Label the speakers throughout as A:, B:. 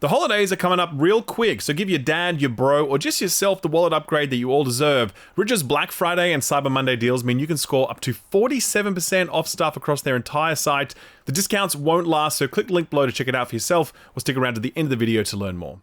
A: The holidays are coming up real quick, so give your dad, your bro, or just yourself the wallet upgrade that you all deserve. Ridge's Black Friday and Cyber Monday deals mean you can score up to 47% off stuff across their entire site. The discounts won't last, so click the link below to check it out for yourself, or stick around to the end of the video to learn more.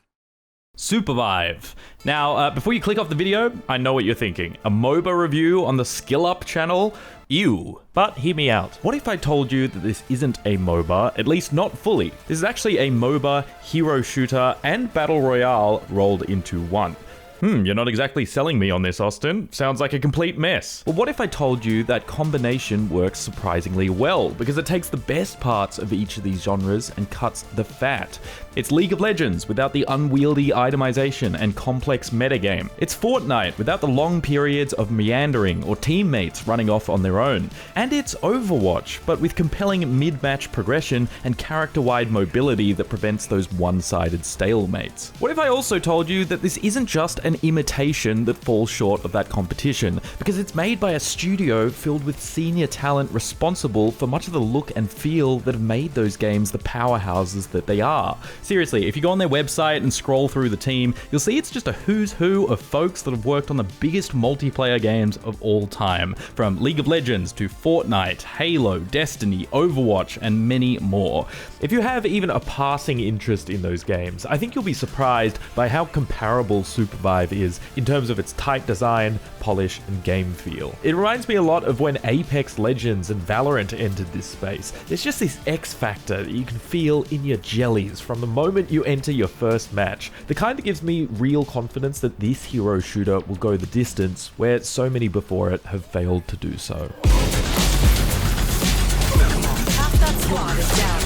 B: Supervive. Now, before you click off the video, I know what you're thinking. A MOBA review on the Skill Up channel? Ew. But hear me out. What if I told you that this isn't a MOBA, at least not fully? This is actually a MOBA, hero shooter, and battle royale rolled into one. You're not exactly selling me on this, Austin. Sounds like a complete mess. Well, what if I told you that combination works surprisingly well, because it takes the best parts of each of these genres and cuts the fat? It's League of Legends without the unwieldy itemization and complex metagame. It's Fortnite without the long periods of meandering or teammates running off on their own. And it's Overwatch, but with compelling mid-match progression and character-wide mobility that prevents those one-sided stalemates. What if I also told you that this isn't just an imitation that falls short of that competition, because it's made by a studio filled with senior talent responsible for much of the look and feel that have made those games the powerhouses that they are. Seriously, if you go on their website and scroll through the team, you'll see it's just a who's who of folks that have worked on the biggest multiplayer games of all time, from League of Legends to Fortnite, Halo, Destiny, Overwatch, and many more. If you have even a passing interest in those games, I think you'll be surprised by how comparable Supervive is in terms of its tight design, polish, and game feel. It reminds me a lot of when Apex Legends and Valorant entered this space. There's just this X factor that you can feel in your jellies from the moment you enter your first match. The kind that gives me real confidence that this hero shooter will go the distance where so many before it have failed to do so.
C: Half that squad is down.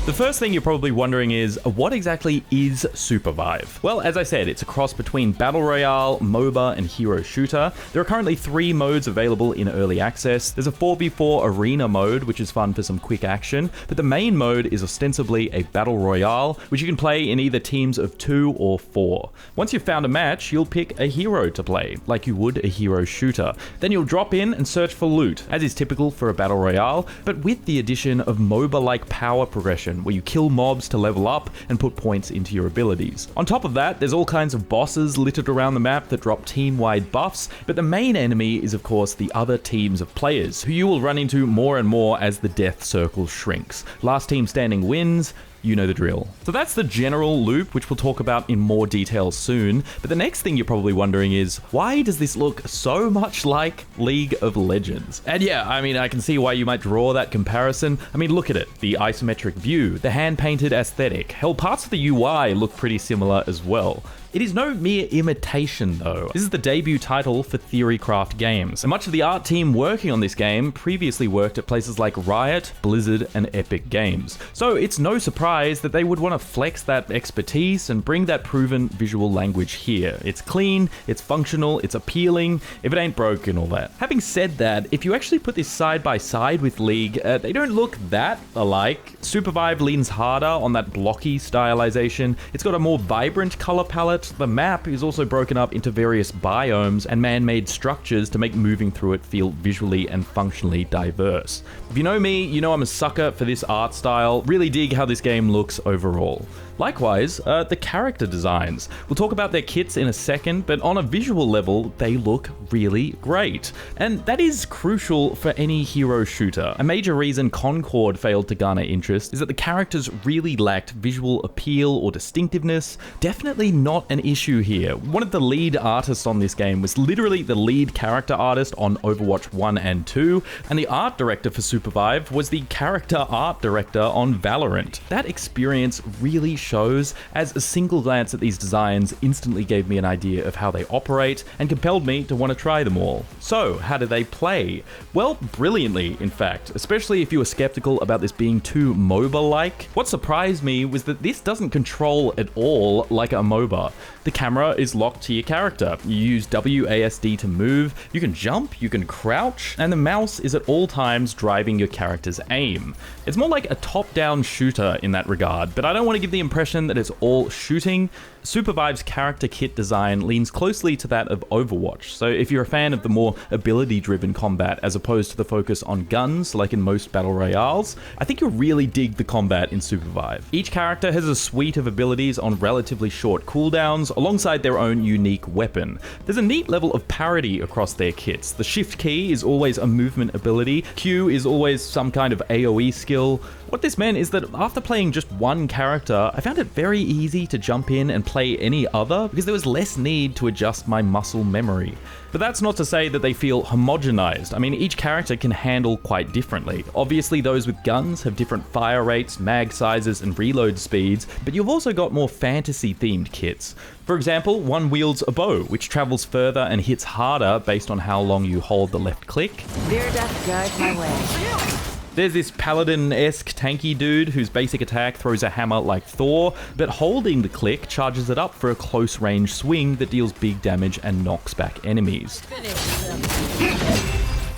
B: The first thing you're probably wondering is, what exactly is Supervive? Well, as I said, it's a cross between Battle Royale, MOBA, and Hero Shooter. There are currently 3 modes available in early access. There's a 4v4 arena mode, which is fun for some quick action, but the main mode is ostensibly a Battle Royale, which you can play in either teams of 2 or 4. Once you've found a match, you'll pick a hero to play, like you would a Hero Shooter. Then you'll drop in and search for loot, as is typical for a Battle Royale, but with the addition of MOBA-like power progression, where you kill mobs to level up and put points into your abilities. On top of that, there's all kinds of bosses littered around the map that drop team-wide buffs, but the main enemy is of course the other teams of players, who you will run into more and more as the death circle shrinks. Last team standing wins. You know the drill. So that's the general loop, which we'll talk about in more detail soon. But the next thing you're probably wondering is, why does this look so much like League of Legends? And yeah, I mean, I can see why you might draw that comparison. I mean, look at it. The isometric view, the hand-painted aesthetic. Hell, parts of the UI look pretty similar as well. It is no mere imitation though. This is the debut title for Theorycraft Games, and much of the art team working on this game previously worked at places like Riot, Blizzard, and Epic Games. So it's no surprise that they would want to flex that expertise and bring that proven visual language here. It's clean, it's functional, it's appealing, if it ain't broke and all that. Having said that, if you actually put this side by side with League, they don't look that alike. Supervive leans harder on that blocky stylization. It's got a more vibrant color palette. The map is also broken up into various biomes and man-made structures to make moving through it feel visually and functionally diverse. If you know me, you know I'm a sucker for this art style. Really dig how this game looks overall. Likewise, the character designs. We'll talk about their kits in a second, but on a visual level, they look really great. And that is crucial for any hero shooter. A major reason Concord failed to garner interest is that the characters really lacked visual appeal or distinctiveness. Definitely not an issue here. One of the lead artists on this game was literally the lead character artist on Overwatch 1 and 2, and the art director for Supervive was the character art director on Valorant. That experience really shows, as a single glance at these designs instantly gave me an idea of how they operate and compelled me to want to try them all. So, how do they play? Well, brilliantly, in fact, especially if you were skeptical about this being too MOBA-like. What surprised me was that this doesn't control at all like a MOBA. The camera is locked to your character. You use WASD to move, you can jump, you can crouch, and the mouse is at all times driving your character's aim. It's more like a top-down shooter in that regard, but I don't want to give the impression that it's all shooting. Supervive's character kit design leans closely to that of Overwatch, so if you're a fan of the more ability-driven combat as opposed to the focus on guns like in most battle royales, I think you'll really dig the combat in Supervive. Each character has a suite of abilities on relatively short cooldowns alongside their own unique weapon. There's a neat level of parity across their kits. The shift key is always a movement ability, Q is always some kind of AoE skill. What this meant is that after playing just one character, I found it very easy to jump in and play any other because there was less need to adjust my muscle memory. But that's not to say that they feel homogenized. I mean, each character can handle quite differently. Obviously, those with guns have different fire rates, mag sizes, and reload speeds, but you've also got more fantasy-themed kits. For example, one wields a bow, which travels further and hits harder based on how long you hold the left click.
C: Fear death guide my way.
B: There's this paladin-esque tanky dude whose basic attack throws a hammer like Thor, but holding the click charges it up for a close-range swing that deals big damage and knocks back enemies.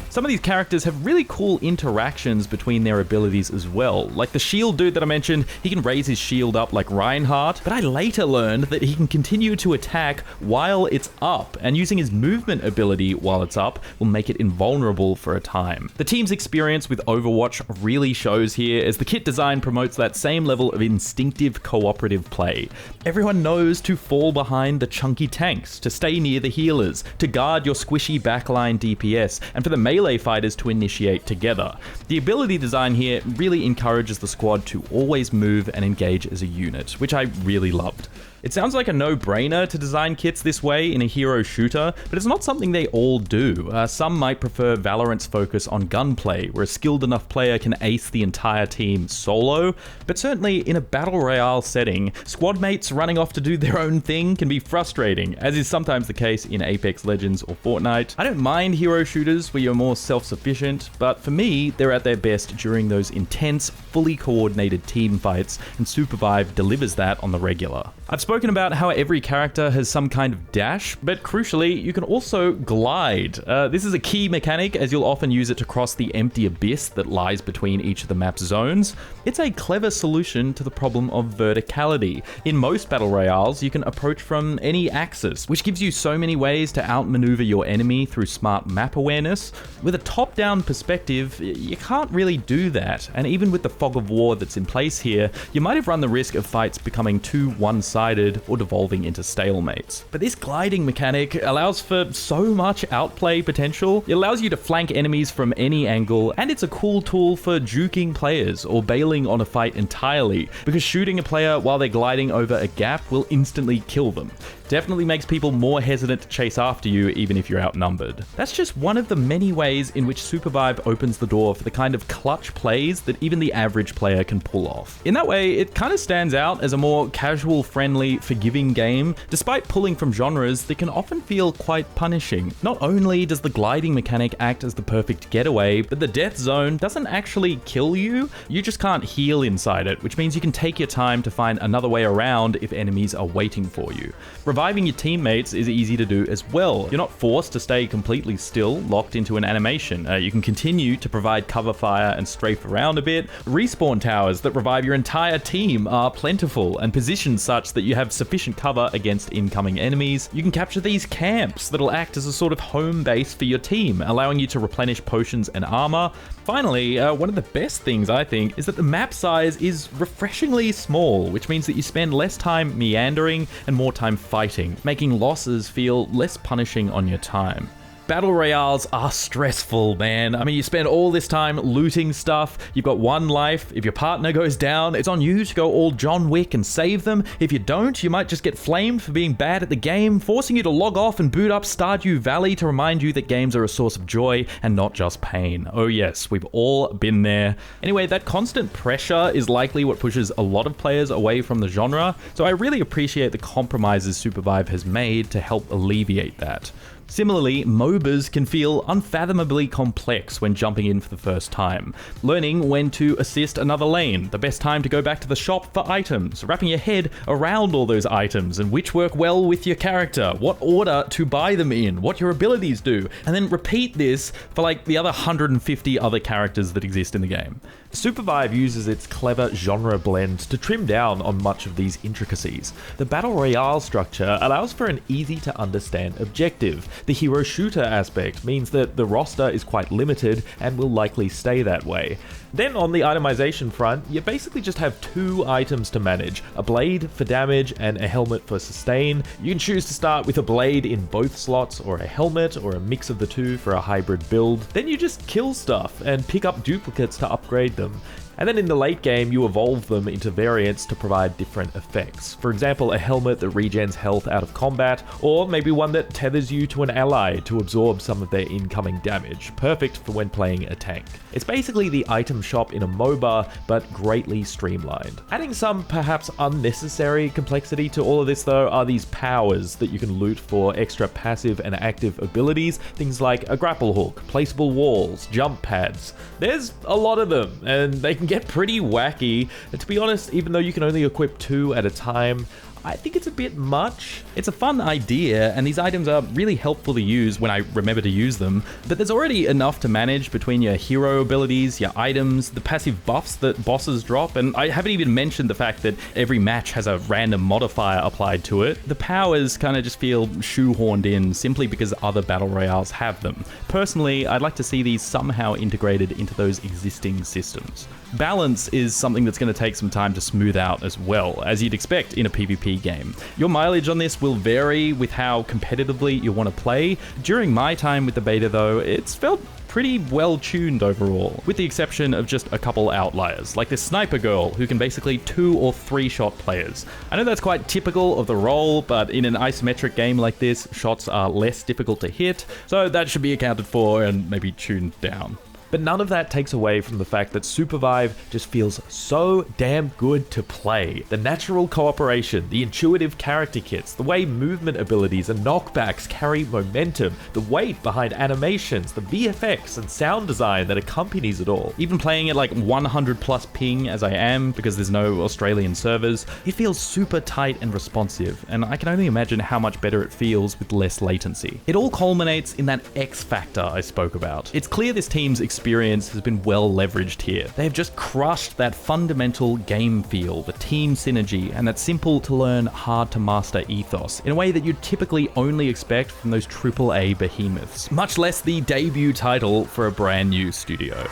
B: Some of these characters have really cool interactions between their abilities as well. Like the shield dude that I mentioned, he can raise his shield up like Reinhardt, but I later learned that he can continue to attack while it's up, and using his movement ability while it's up will make it invulnerable for a time. The team's experience with Overwatch really shows here, as the kit design promotes that same level of instinctive cooperative play. Everyone knows to fall behind the chunky tanks, to stay near the healers, to guard your squishy backline DPS, and for the melee fighters to initiate together. The ability design here really encourages the squad to always move and engage as a unit, which I really loved. It sounds like a no-brainer to design kits this way in a hero shooter, but it's not something they all do. Some might prefer Valorant's focus on gunplay, where a skilled enough player can ace the entire team solo, but certainly in a battle royale setting, squad mates running off to do their own thing can be frustrating, as is sometimes the case in Apex Legends or Fortnite. I don't mind hero shooters where you're more self-sufficient, but for me, they're at their best during those intense, fully coordinated team fights, and Supervive delivers that on the regular. I've spoken about how every character has some kind of dash, but crucially, you can also glide. This is a key mechanic, as you'll often use it to cross the empty abyss that lies between each of the map's zones. It's a clever solution to the problem of verticality. In most battle royales, you can approach from any axis, which gives you so many ways to outmaneuver your enemy through smart map awareness. With a top-down perspective, you can't really do that, and even with the fog of war that's in place here, you might have run the risk of fights becoming too one-sided or devolving into stalemates. But this gliding mechanic allows for so much outplay potential. It allows you to flank enemies from any angle, and it's a cool tool for juking players or bailing on a fight entirely, because shooting a player while they're gliding over a gap will instantly kill them. Definitely makes people more hesitant to chase after you even if you're outnumbered. That's just one of the many ways in which Supervive opens the door for the kind of clutch plays that even the average player can pull off. In that way, it kind of stands out as a more casual, friendly, forgiving game, despite pulling from genres that can often feel quite punishing. Not only does the gliding mechanic act as the perfect getaway, but the death zone doesn't actually kill you, you just can't heal inside it, which means you can take your time to find another way around if enemies are waiting for you. Reviving your teammates is easy to do as well. You're not forced to stay completely still, locked into an animation. You can continue to provide cover fire and strafe around a bit. Respawn towers that revive your entire team are plentiful and positioned such that you have sufficient cover against incoming enemies. You can capture these camps that'll act as a sort of home base for your team, allowing you to replenish potions and armor. Finally, one of the best things I think is that the map size is refreshingly small, which means that you spend less time meandering and more time fighting, making losses feel less punishing on your time. Battle royales are stressful, man. I mean, you spend all this time looting stuff, you've got one life, if your partner goes down, it's on you to go all John Wick and save them. If you don't, you might just get flamed for being bad at the game, forcing you to log off and boot up Stardew Valley to remind you that games are a source of joy and not just pain. Oh yes, we've all been there. Anyway, that constant pressure is likely what pushes a lot of players away from the genre, so I really appreciate the compromises Supervive has made to help alleviate that. Similarly, MOBAs can feel unfathomably complex when jumping in for the first time. Learning when to assist another lane, the best time to go back to the shop for items, wrapping your head around all those items and which work well with your character, what order to buy them in, what your abilities do, and then repeat this for like the other 150 other characters that exist in the game.
D: Supervive uses its clever genre blend to trim down on much of these intricacies. The battle royale structure allows for an easy to understand objective. The hero shooter aspect means that the roster is quite limited and will likely stay that way. Then on the itemization front, you basically just have 2 items to manage, a blade for damage and a helmet for sustain. You can choose to start with a blade in both slots or a helmet or a mix of the two for a hybrid build. Then you just kill stuff and pick up duplicates to upgrade them. And then in the late game, you evolve them into variants to provide different effects. For example, a helmet that regens health out of combat, or maybe one that tethers you to an ally to absorb some of their incoming damage, perfect for when playing a tank. It's basically the item shop in a MOBA, but greatly streamlined. Adding some perhaps unnecessary complexity to all of this though are these powers that you can loot for extra passive and active abilities, things like a grapple hook, placeable walls, jump pads. There's a lot of them, and they can get pretty wacky. And to be honest, even though you can only equip 2 at a time, I think it's a bit much.
B: It's a fun idea, and these items are really helpful to use when I remember to use them, but there's already enough to manage between your hero abilities, your items, the passive buffs that bosses drop, and I haven't even mentioned the fact that every match has a random modifier applied to it. The powers kind of just feel shoehorned in simply because other battle royales have them. Personally, I'd like to see these somehow integrated into those existing systems. Balance is something that's going to take some time to smooth out as well, as you'd expect in a PvP game. Your mileage on this will vary with how competitively you want to play. During my time with the beta though, it's felt pretty well tuned overall, with the exception of just a couple outliers, like this sniper girl who can basically 2 or 3 shot players. I know that's quite typical of the role, but in an isometric game like this, shots are less difficult to hit, so that should be accounted for and maybe tuned down.
D: But none of that takes away from the fact that Supervive just feels so damn good to play. The natural cooperation, the intuitive character kits, the way movement abilities and knockbacks carry momentum, the weight behind animations, the VFX and sound design that accompanies it all.
B: Even playing at like 100 plus ping as I am, because there's no Australian servers, it feels super tight and responsive, and I can only imagine how much better it feels with less latency. It all culminates in that X factor I spoke about. It's clear this team's experience has been well leveraged here. They have just crushed that fundamental game feel, the team synergy, and that simple to learn, hard to master ethos in a way that you'd typically only expect from those AAA behemoths, much less the debut title for a brand new studio.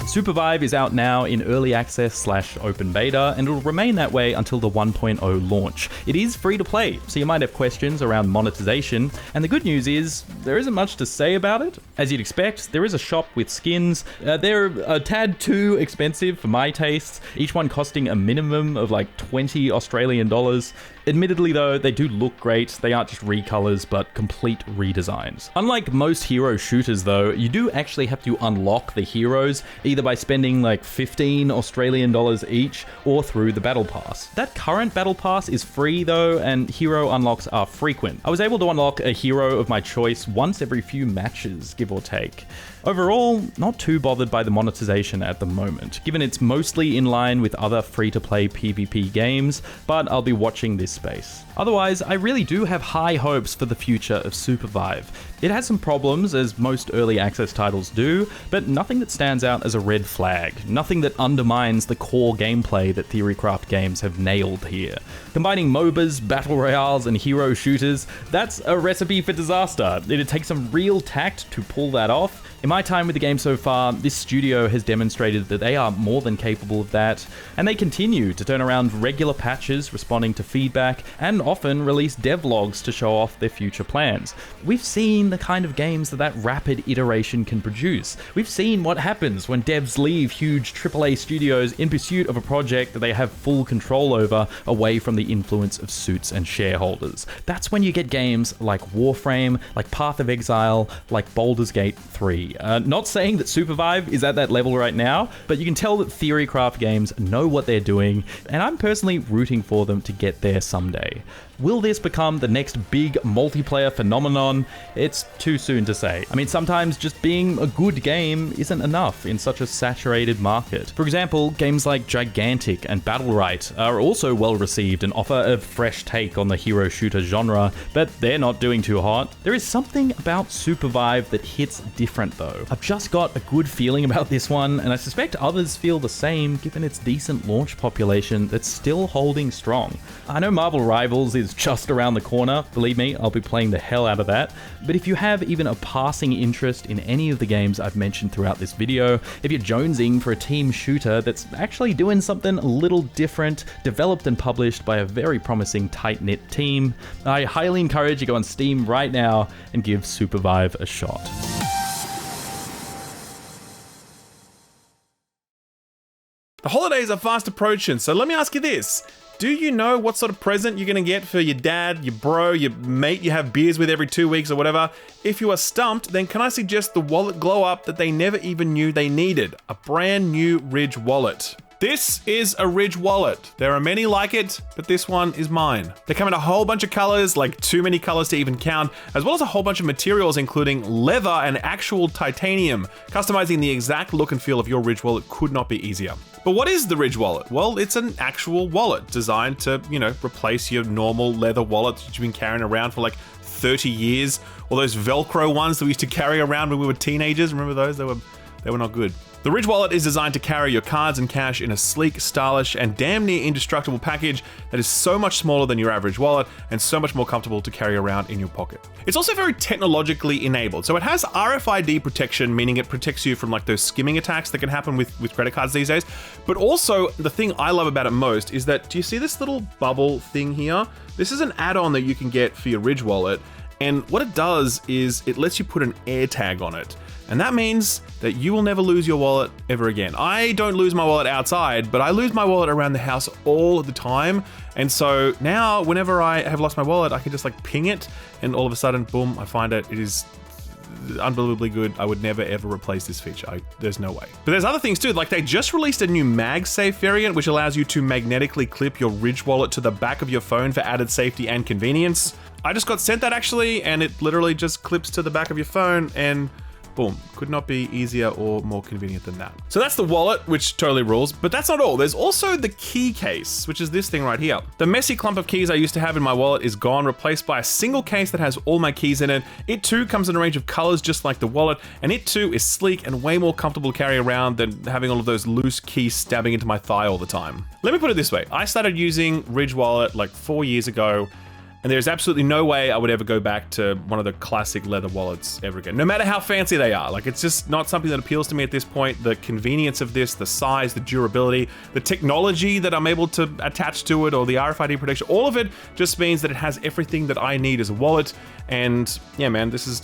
B: Supervive is out now in early access / open beta, and it'll remain that way until the 1.0 launch. It is free to play, so you might have questions around monetization, and the good news is there isn't much to say about it. As you'd expect, there is a shop with skins. They're a tad too expensive for my tastes, each one costing a minimum of like 20 Australian dollars. Admittedly though, they do look great. They aren't just recolors, but complete redesigns. Unlike most hero shooters though, you do actually have to unlock the heroes, either by spending like 15 Australian dollars each or through the battle pass. That current battle pass is free though, and hero unlocks are frequent. I was able to unlock a hero of my choice once every few matches, give or take. Overall, not too bothered by the monetization at the moment, given it's mostly in line with other free-to-play PvP games, but I'll be watching this space. Otherwise, I really do have high hopes for the future of Supervive. It has some problems, as most early access titles do, but nothing that stands out as a red flag, nothing that undermines the core gameplay that Theorycraft Games have nailed here. Combining MOBAs, battle royales, and hero shooters, that's a recipe for disaster. It'd take some real tact to pull that off. In my time with the game so far, this studio has demonstrated that they are more than capable of that, and they continue to turn around regular patches responding to feedback, and often release devlogs to show off their future plans. We've seen the kind of games that rapid iteration can produce. We've seen what happens when devs leave huge AAA studios in pursuit of a project that they have full control over, away from the influence of suits and shareholders. That's when you get games like Warframe, like Path of Exile, like Baldur's Gate 3. quality. Not saying that Supervive is at that level right now, but you can tell that Theorycraft Games know what they're doing, and I'm personally rooting for them to get there someday. Will this become the next big multiplayer phenomenon? It's too soon to say. I mean, sometimes just being a good game isn't enough in such a saturated market. For example, games like Gigantic and Battlerite are also well received and offer a fresh take on the hero shooter genre, but they're not doing too hot. There is something about Supervive that hits different though. I've just got a good feeling about this one, and I suspect others feel the same given its decent launch population that's still holding strong. I know Marvel Rivals is just around the corner. Believe me, I'll be playing the hell out of that. But if you have even a passing interest in any of the games I've mentioned throughout this video, if you're jonesing for a team shooter that's actually doing something a little different, developed and published by a very promising tight-knit team, I highly encourage you to go on Steam right now and give Supervive a shot.
A: The holidays are fast approaching, so let me ask you this. Do you know what sort of present you're going to get for your dad, your bro, your mate you have beers with every 2 weeks or whatever? If you are stumped, then can I suggest the wallet glow up that they never even knew they needed? A brand new Ridge wallet. This is a Ridge wallet. There are many like it, but this one is mine. They come in a whole bunch of colors, like too many colors to even count, as well as a whole bunch of materials including leather and actual titanium. Customizing the exact look and feel of your Ridge wallet could not be easier. But what is the Ridge wallet? Well, it's an actual wallet designed to, replace your normal leather wallets that you've been carrying around for like 30 years, or those Velcro ones that we used to carry around when we were teenagers. Remember those? They were not good. The Ridge wallet is designed to carry your cards and cash in a sleek, stylish, and damn near indestructible package that is so much smaller than your average wallet and so much more comfortable to carry around in your pocket. It's also very technologically enabled. So it has RFID protection, meaning it protects you from like those skimming attacks that can happen with credit cards these days. But also the thing I love about it most is that, do you see this little bubble thing here? This is an add-on that you can get for your Ridge wallet. And what it does is it lets you put an air tag on it. And that means that you will never lose your wallet ever again. I don't lose my wallet outside, but I lose my wallet around the house all the time. And so now whenever I have lost my wallet, I can just like ping it and all of a sudden, boom, I find it. It is unbelievably good. I would never ever replace this feature. There's no way. But there's other things too. Like they just released a new MagSafe variant, which allows you to magnetically clip your Ridge wallet to the back of your phone for added safety and convenience. I just got sent that actually, and it literally just clips to the back of your phone and boom, could not be easier or more convenient than that. So that's the wallet, which totally rules, but that's not all. There's also the key case, which is this thing right here. The messy clump of keys I used to have in my wallet is gone, replaced by a single case that has all my keys in it. It too comes in a range of colors just like the wallet, and it too is sleek and way more comfortable to carry around than having all of those loose keys stabbing into my thigh all the time. Let me put it this way. I started using Ridge wallet like 4 years ago, and there's absolutely no way I would ever go back to one of the classic leather wallets ever again, no matter how fancy they are. Like, it's just not something that appeals to me at this point. The convenience of this, the size, the durability, the technology that I'm able to attach to it, or the RFID protection, all of it just means that it has everything that I need as a wallet. And yeah, man, this is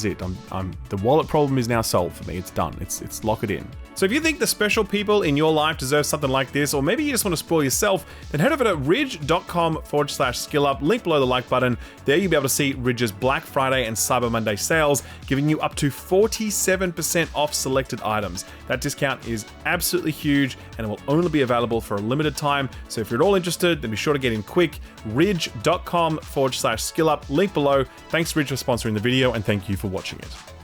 A: it. The wallet problem is now solved for me. It's done. It's lock it in. So if you think the special people in your life deserve something like this, or maybe you just want to spoil yourself, then head over to ridge.com/skillup, link below the like button. There you'll be able to see Ridge's Black Friday and Cyber Monday sales, giving you up to 47% off selected items. That discount is absolutely huge, and it will only be available for a limited time. So if you're at all interested, then be sure to get in quick. Ridge.com/skillup, link below. Thanks Ridge for sponsoring the video, and thank you for watching it.